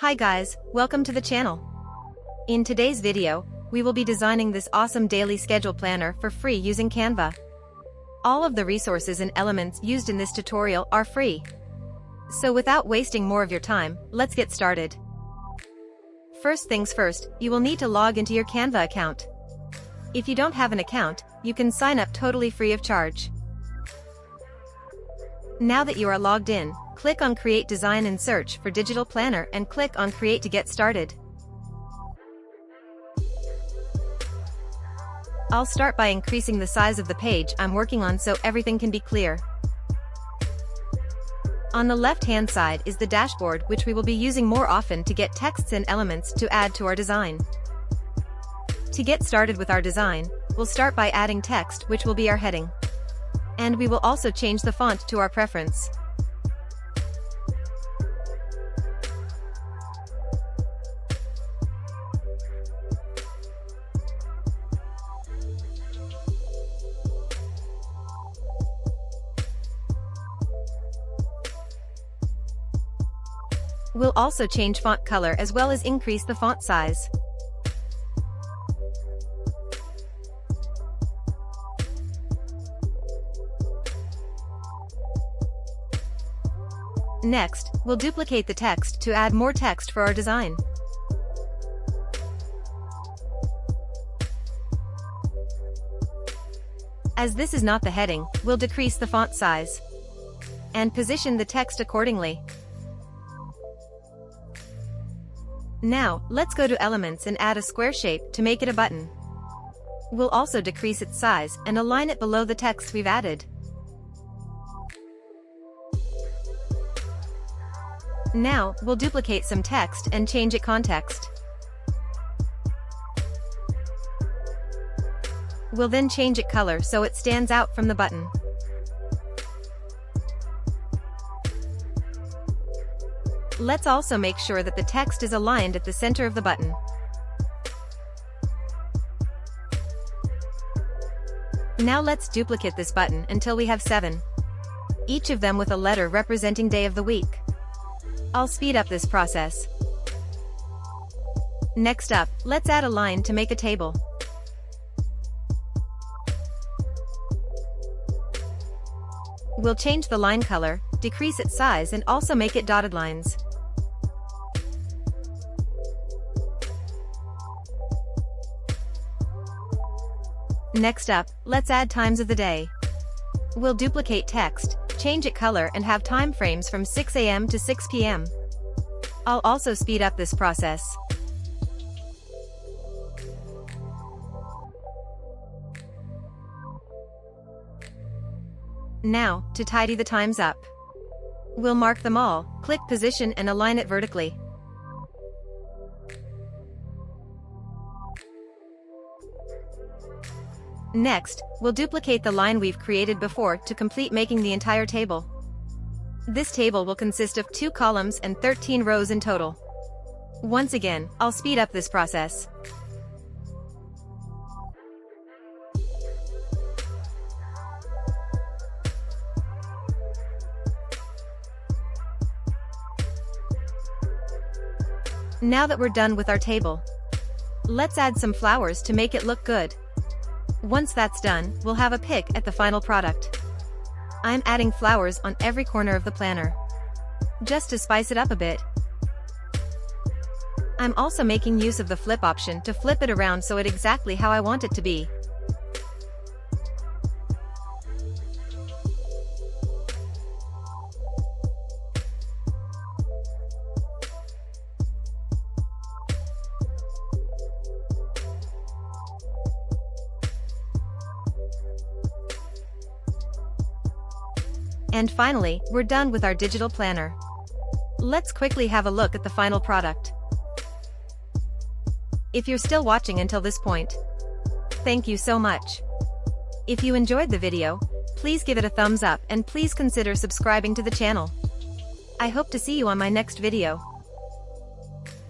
Hi guys, welcome to the channel. In today's video, we will be designing this awesome daily schedule planner for free using Canva. All of the resources and elements used in this tutorial are free. So without wasting more of your time, let's get started. First things first, you will need to log into your Canva account. If you don't have an account, you can sign up totally free of charge. Now that you are logged in, click on Create Design and search for Digital Planner and click on Create to get started. I'll start by increasing the size of the page I'm working on so everything can be clear. On the left-hand side is the dashboard, which we will be using more often to get texts and elements to add to our design. To get started with our design, we'll start by adding text, which will be our heading. And we will also change the font to our preference. We'll also change font color as well as increase the font size. Next, we'll duplicate the text to add more text for our design. As this is not the heading, we'll decrease the font size and position the text accordingly. Now, let's go to Elements and add a square shape to make it a button. We'll also decrease its size and align it below the text we've added. Now, we'll duplicate some text and change its context. We'll then change its color so it stands out from the button. Let's also make sure that the text is aligned at the center of the button. Now let's duplicate this button until we have 7. Each of them with a letter representing day of the week. I'll speed up this process. Next up, let's add a line to make a table. We'll change the line color, decrease its size and also make it dotted lines. Next up, let's add times of the day. We'll duplicate text, change its color and have time frames from 6 a.m. to 6 p.m. I'll also speed up this process. Now, to tidy the times up. We'll mark them all, click position and align it vertically. Next, we'll duplicate the line we've created before to complete making the entire table. This table will consist of 2 columns and 13 rows in total. Once again, I'll speed up this process. Now that we're done with our table, let's add some flowers to make it look good. Once that's done, we'll have a pick at the final product. I'm adding flowers on every corner of the planner, just to spice it up a bit. I'm also making use of the flip option to flip it around so it's exactly how I want it to be. And finally, we're done with our digital planner. Let's quickly have a look at the final product. If you're still watching until this point, thank you so much. If you enjoyed the video, please give it a thumbs up and please consider subscribing to the channel. I hope to see you on my next video.